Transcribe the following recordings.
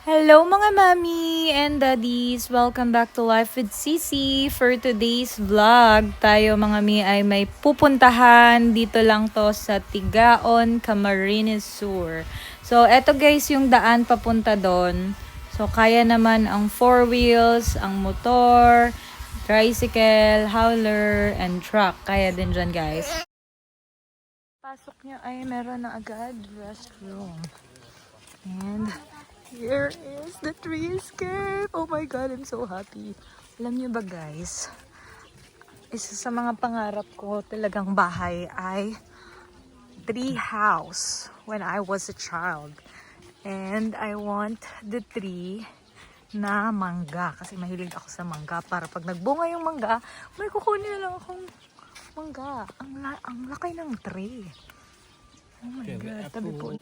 Hello mga mami and daddies! Welcome back to Life with Sisi. For today's vlog, tayo mga mi ay may pupuntahan. Dito lang to sa Tigaon, Camarines Sur. So eto guys yung daan papunta doon. So kaya naman ang 4 wheels, ang motor, tricycle, hauler, and truck. Kaya din dyan guys. Pasok nyo ay meron na agad restroom. And here is the treescape. Oh my God, I'm so happy. Alam niyo ba guys, isa sa mga pangarap ko talagang bahay ay tree house when I was a child. And I want the tree na mangga kasi mahilig ako sa mangga para pag nagbunga yung mangga, may kukunin na lang akong mangga. Ang laki ng tree. Oh my God, tabi po.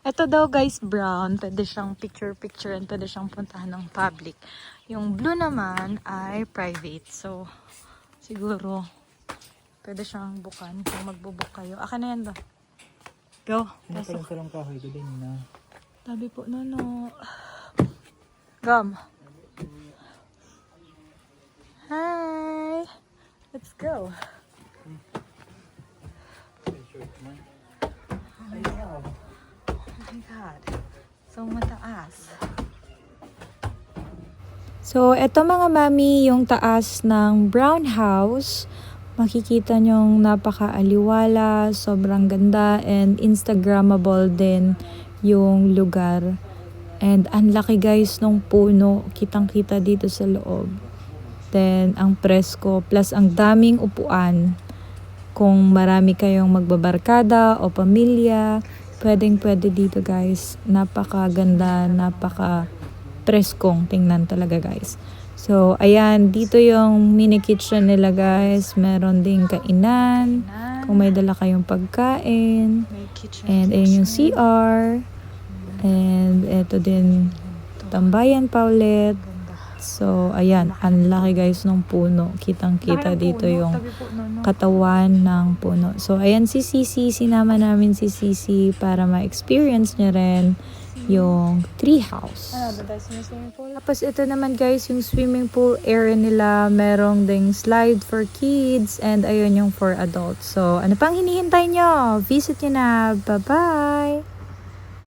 Ito daw guys, brown. Pwede siyang picture-picture and pwede siyang puntahan ng public. Yung blue naman ay private. So, siguro, pwede siyang bukan kung magbubuk kayo. Akin na yan ba? Go. Pasok. Parang kahoy ko din na. Tabi po, no. Gum. Hi! Let's go. Oh my God. So mataas. So, eto mga mami, yung taas ng brown house. Makikita nyong napaka-aliwala, sobrang ganda, and Instagrammable din yung lugar. And ang laki guys nung puno, kitang-kita dito sa loob. Then, ang presko, plus ang daming upuan. Kung marami kayong magbabarkada o pamilya, pwedeng-pwede dito guys. Napakaganda, napaka-preskong tingnan talaga guys. So, ayan, dito yung mini kitchen nila guys. Meron ding kainan, kung may dala kayong pagkain. And ayan yung CR. And eto din, tambayan pa ulit. So, ayan, ang laki guys ng puno. Kitang-kita dito yung katawan ng puno. So, ayan si Sisi. Sinama namin si Sisi para ma-experience niya rin yung tree house. Tapos, ito naman guys, yung swimming pool area nila. Merong ding slide for kids and ayun yung for adults. So, ano pang hinihintay nyo? Visit nyo na. Bye-bye!